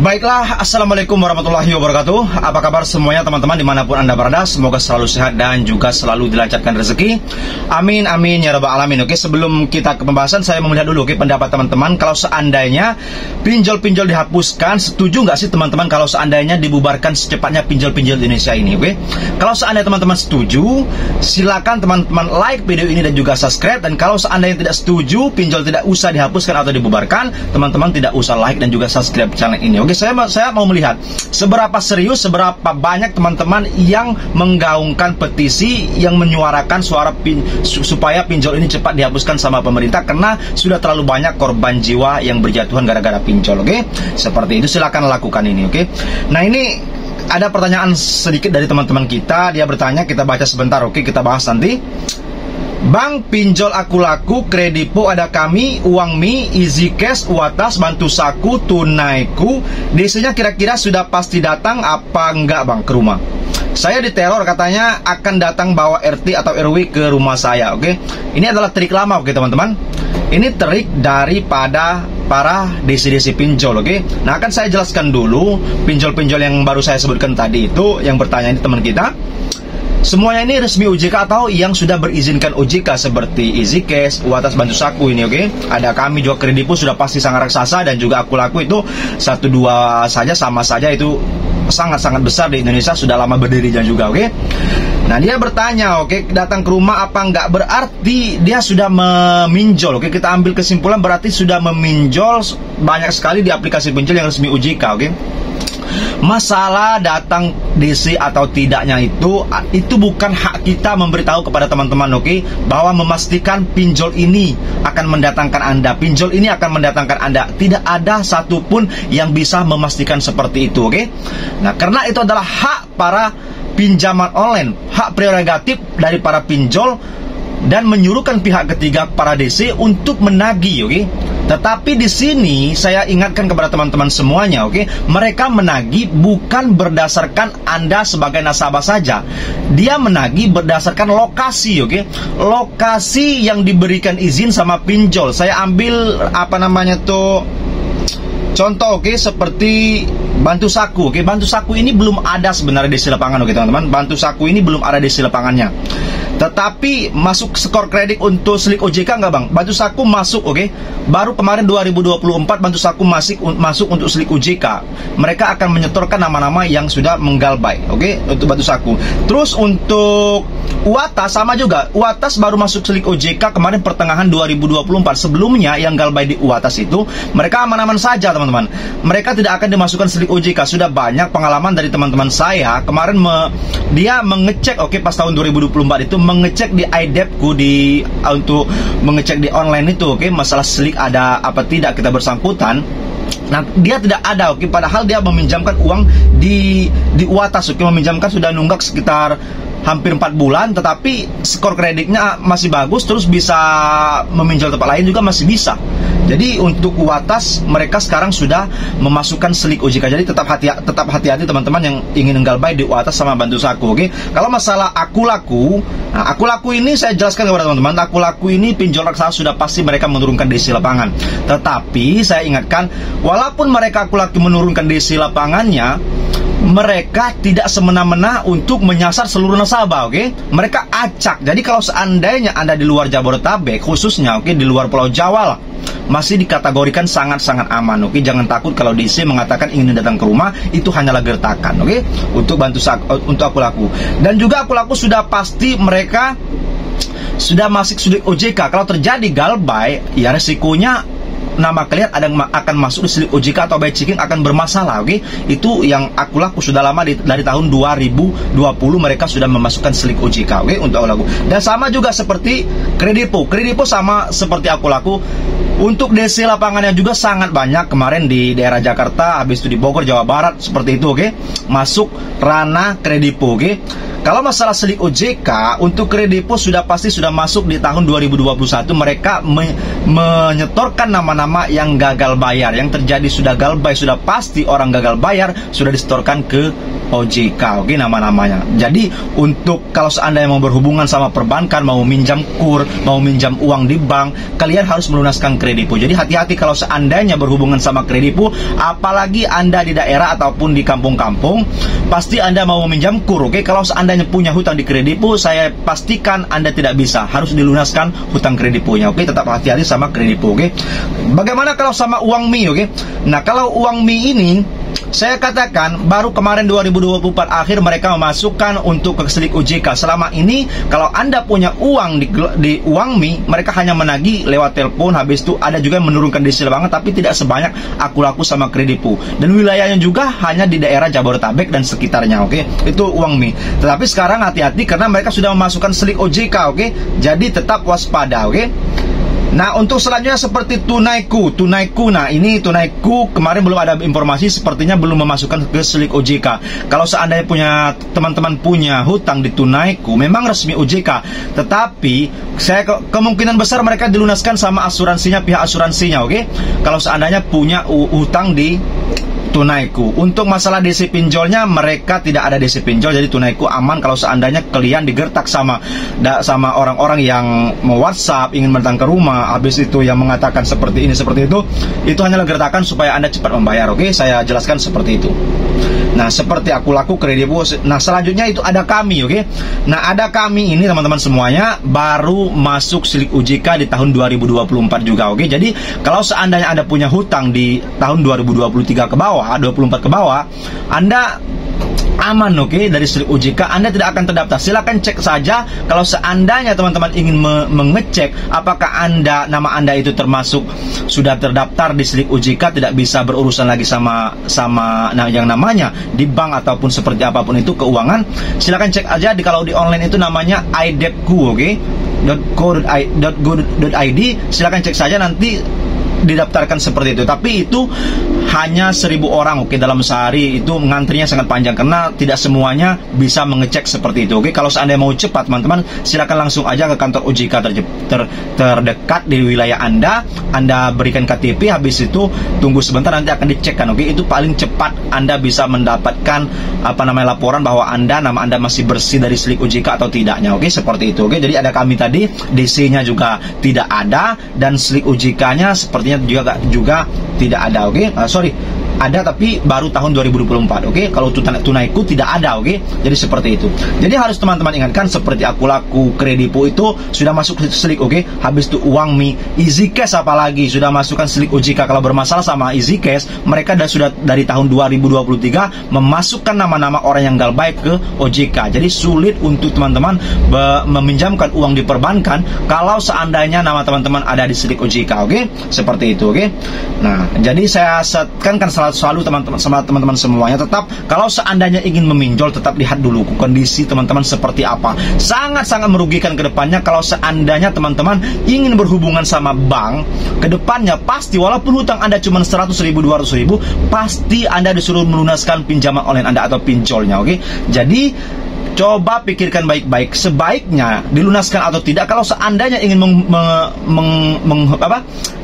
Baiklah, Assalamualaikum warahmatullahi wabarakatuh. Apa kabar semuanya teman-teman dimanapun Anda berada? Semoga selalu sehat dan juga selalu dilancarkan rezeki. Amin, amin, ya rabbal alamin. Oke, sebelum kita ke pembahasan, saya mau melihat dulu pendapat teman-teman. Kalau seandainya pinjol-pinjol dihapuskan, setuju nggak sih teman-teman kalau seandainya dibubarkan secepatnya pinjol-pinjol di Indonesia ini? Oke, kalau seandainya teman-teman setuju, silakan teman-teman like video ini dan juga subscribe. Dan kalau seandainya tidak setuju, pinjol tidak usah dihapuskan atau dibubarkan, teman-teman tidak usah like dan juga subscribe channel ini. Oke, saya mau melihat seberapa serius, seberapa banyak teman-teman yang menggaungkan petisi yang menyuarakan suara supaya pinjol ini cepat dihapuskan sama pemerintah, karena sudah terlalu banyak korban jiwa yang berjatuhan gara-gara pinjol. Oke, seperti itu, silakan lakukan ini. Oke, nah ini ada pertanyaan sedikit dari teman-teman kita. Dia bertanya, kita baca sebentar. Oke, kita bahas nanti. Bang, pinjol aku laku, kredipo ada kami, uang mi, easy cash, uatas, bantu saku, tunaiku. DC-nya kira-kira sudah pasti datang apa enggak bang ke rumah? Saya diteror, katanya akan datang bawa RT atau RW ke rumah saya. Oke, ini adalah trik lama. Oke teman-teman, ini trik daripada para DC-DC pinjol. Oke, nah akan saya jelaskan dulu pinjol-pinjol yang baru saya sebutkan tadi itu. Yang bertanya ini teman kita, semuanya ini resmi OJK atau yang sudah berizinkan OJK seperti Easy Cash, Uatas, Bantu Saku ini. Oke, ada kami juga, kredipo sudah pasti sangat raksasa, dan juga aku laku itu 1-2 saja sama saja, itu sangat-sangat besar di Indonesia, sudah lama berdirinya juga. Oke, nah dia bertanya, oke, datang ke rumah apa enggak, berarti dia sudah meminjol. Oke, kita ambil kesimpulan berarti sudah meminjol banyak sekali di aplikasi pinjol yang resmi OJK. Oke, masalah datang DC atau tidaknya itu bukan hak kita memberitahu kepada teman-teman, oke, bahwa memastikan pinjol ini akan mendatangkan Anda, pinjol ini akan mendatangkan Anda. Tidak ada satupun yang bisa memastikan seperti itu. Oke, nah karena itu adalah hak para pinjaman online, hak prerogatif dari para pinjol, dan menyuruhkan pihak ketiga para DC untuk menagih. Oke, tetapi di sini saya ingatkan kepada teman-teman semuanya, oke, mereka menagih bukan berdasarkan Anda sebagai nasabah saja. Dia menagih berdasarkan lokasi. Oke, lokasi yang diberikan izin sama pinjol. Saya ambil contoh, oke, seperti Bantu Saku. Oke, Bantu Saku ini belum ada sebenarnya di lapangan. Oke teman-teman, Bantu Saku ini belum ada di lapangannya. Tetapi masuk skor kredit untuk slik OJK nggak bang? Bantu Saku masuk. Oke, baru kemarin 2024 Bantu Saku masuk untuk slik OJK. Mereka akan menyetorkan nama-nama yang sudah menggalbay. Oke, untuk Bantu Saku. Terus untuk Uatas sama juga. Uatas baru masuk slik OJK kemarin pertengahan 2024. Sebelumnya yang galbay di Uatas itu mereka aman-aman saja teman-teman. Mereka tidak akan dimasukkan slik OJK. Sudah banyak pengalaman dari teman-teman saya. Kemarin dia mengecek, oke, pas tahun 2024 itu mengecek di iDebtku untuk mengecek di online itu, oke, masalah slik ada apa tidak kita bersangkutan. Nah, dia tidak ada, oke, padahal dia meminjamkan uang di Uatas, oke, meminjamkan sudah nunggak sekitar hampir 4 bulan, tetapi skor kreditnya masih bagus, terus bisa meminjau tempat lain juga masih bisa. Jadi untuk Uatas mereka sekarang sudah memasukkan slik OJK. Jadi tetap hati-hati teman-teman yang ingin nggalbay di Uatas sama Bantu Saku. Oke, kalau masalah aku laku, nah aku laku ini saya jelaskan kepada teman-teman. Aku laku ini pinjol raksasa, sudah pasti mereka menurunkan DC lapangan. Tetapi saya ingatkan, walaupun mereka aku laku menurunkan DC lapangannya, mereka tidak semena-mena untuk menyasar seluruh nasabah. Oke, mereka acak. Jadi kalau seandainya Anda di luar Jabodetabek khususnya, oke, di luar Pulau Jawa lah, masih dikategorikan sangat-sangat aman. Oke, jangan takut kalau DC mengatakan ingin datang ke rumah, itu hanyalah gertakan. Oke, untuk untuk aku laku. Dan juga aku laku sudah pasti mereka sudah masuk slik OJK. Kalau terjadi galbay, ya resikonya nama kalian akan masuk di slik OJK atau by checking akan bermasalah. Oke, itu yang aku laku sudah lama dari tahun 2020 mereka sudah memasukkan slik OJK. Oke, untuk aku laku. Dan sama juga seperti kredipo sama seperti aku laku. Untuk DC lapangannya juga sangat banyak kemarin di daerah Jakarta, habis itu di Bogor, Jawa Barat, seperti itu. Oke, masuk ranah kredipo. Oke, kalau masalah slik OJK untuk kredipo sudah pasti sudah masuk di tahun 2021. Mereka menyetorkan nama-nama yang gagal bayar. Yang terjadi sudah galbay, sudah pasti orang gagal bayar sudah disetorkan ke OJK, oke, nama-namanya. Jadi untuk kalau seandainya mau berhubungan sama perbankan, mau minjam kur, mau minjam uang di bank, kalian harus melunaskan kredipo. Jadi hati-hati kalau seandainya berhubungan sama kredipo, apalagi Anda di daerah ataupun di kampung-kampung, pasti Anda mau meminjam kur, oke. Kalau seandainya punya hutang di kredipo, saya pastikan Anda tidak bisa, harus dilunaskan hutang krediponya, oke. Tetap hati-hati sama kredipo, oke. Bagaimana kalau sama uang mie, oke? Nah, kalau uang mie ini saya katakan baru kemarin 2024 akhir mereka memasukkan untuk ke selik OJK. Selama ini kalau Anda punya uang di uang mie, mereka hanya menagih lewat telepon. Habis itu ada juga yang menurunkan desil banget, tapi tidak sebanyak aku laku sama kredipo. Dan wilayahnya juga hanya di daerah Jabodetabek dan sekitarnya, oke. Itu uang mie. Tetapi sekarang hati-hati karena mereka sudah memasukkan selik OJK, oke. Jadi tetap waspada, oke. Nah, untuk selanjutnya seperti Tunaiku. Nah, ini Tunaiku kemarin belum ada informasi, sepertinya belum memasukkan ke selik OJK. Kalau seandainya teman-teman punya hutang di Tunaiku, memang resmi OJK, tetapi kemungkinan besar mereka dilunaskan sama asuransinya, pihak asuransinya, oke? Kalau seandainya punya hutang di Tunaiku. Untuk masalah DC pinjolnya, mereka tidak ada DC pinjol, jadi Tunaiku aman. Kalau seandainya kalian digertak sama orang-orang yang mau WhatsApp, ingin datang ke rumah, habis itu yang mengatakan seperti ini, seperti itu hanyalah gertakan supaya Anda cepat membayar, oke? Saya jelaskan seperti itu. Nah, seperti aku laku kredipo. Nah, selanjutnya itu ada kami, oke? Nah, ada kami ini teman-teman semuanya baru masuk selik OJK di tahun 2024 juga, oke? Jadi, kalau seandainya Anda punya hutang di tahun 2023 ke bawah, 24 ke bawah, Anda aman, oke, dari selik OJK. Anda tidak akan terdaftar. Silakan cek saja kalau seandainya teman-teman ingin mengecek apakah nama Anda itu termasuk sudah terdaftar di selik OJK, tidak bisa berurusan lagi sama yang namanya di bank ataupun seperti apapun itu keuangan. Silakan cek aja kalau di online itu namanya idebku, oke, .go.id. Silakan cek saja, nanti didaftarkan seperti itu. Tapi itu hanya 1000 orang, oke, dalam sehari. Itu ngantrinya sangat panjang karena tidak semuanya bisa mengecek seperti itu, oke. Kalau seandainya mau cepat teman-teman, silakan langsung aja ke kantor OJK terdekat di wilayah Anda berikan KTP, habis itu tunggu sebentar, nanti akan dicekkan, oke. Itu paling cepat Anda bisa mendapatkan laporan bahwa nama Anda masih bersih dari selik OJK atau tidaknya, oke. Seperti itu, oke. Jadi ada kami tadi, DC-nya juga tidak ada, dan selik OJK-nya sepertinya juga tidak ada, oke. Ada tapi baru tahun 2024, oke. Kalau Tunaiku tidak ada, oke. Jadi seperti itu. Jadi harus teman-teman ingatkan, seperti aku laku kredipo itu sudah masuk selik, oke. Habis itu uang mie, easy cash apalagi sudah masukkan selik OJK. Kalau bermasalah sama easy cash, mereka sudah dari tahun 2023 memasukkan nama-nama orang yang galbay ke OJK. Jadi sulit untuk teman-teman meminjamkan uang di perbankan kalau seandainya nama teman-teman ada di selik OJK, oke. Seperti itu, oke. Nah, jadi saya kan selalu teman-teman semuanya, tetap kalau seandainya ingin meminjol, tetap lihat dulu kondisi teman-teman seperti apa. Sangat-sangat merugikan ke depannya kalau seandainya teman-teman ingin berhubungan sama bank ke depannya. Pasti walaupun hutang Anda cuma 100.000, 200.000, pasti Anda disuruh melunaskan pinjaman online Anda atau pinjolnya, oke. Jadi coba pikirkan baik-baik, sebaiknya dilunaskan atau tidak. Kalau seandainya ingin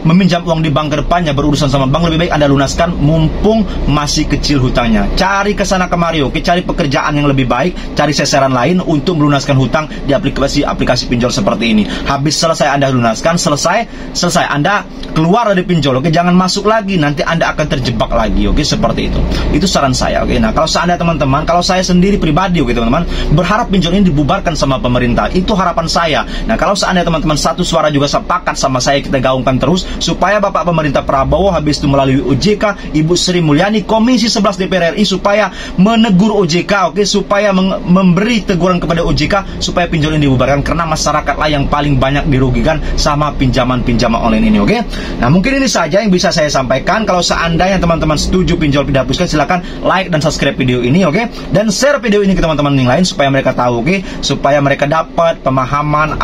meminjam uang di bank ke depannya, berurusan sama bank, lebih baik Anda lunaskan mumpung masih kecil hutangnya. Cari kesana kemari, oke, cari pekerjaan yang lebih baik, cari sasaran lain untuk melunaskan hutang di aplikasi pinjol seperti ini. Habis selesai Anda lunaskan, selesai Anda keluar dari pinjol, oke, jangan masuk lagi, nanti Anda akan terjebak lagi, oke, seperti itu. Itu saran saya, oke. Nah, kalau seandainya teman-teman, kalau saya sendiri pribadi, oke teman-teman, berharap pinjol ini dibubarkan sama pemerintah. Itu harapan saya. Nah, kalau seandainya teman-teman satu suara juga sepakat sama saya, kita gaungkan terus supaya Bapak Pemerintah Prabowo habis itu melalui OJK, Ibu Sri Mulyani, Komisi 11 DPR RI, supaya menegur OJK, oke, supaya memberi teguran kepada OJK supaya pinjol ini dibubarkan, karena masyarakatlah yang paling banyak dirugikan sama pinjaman-pinjaman online ini, oke. Nah, mungkin ini saja yang bisa saya sampaikan. Kalau seandainya teman-teman setuju pinjol dihapuskan, silakan like dan subscribe video ini, oke, dan share video ini ke teman-teman yang lain supaya mereka tahu, oke, supaya mereka dapat pemahaman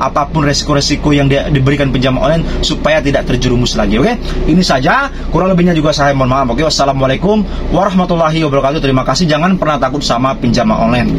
apapun resiko-resiko yang diberikan pinjaman online supaya tidak terjerumus lagi, oke. Ini saja, kurang lebihnya juga saya mohon maaf, oke. Wassalamualaikum warahmatullahi wabarakatuh. Terima kasih, jangan pernah takut sama pinjaman online.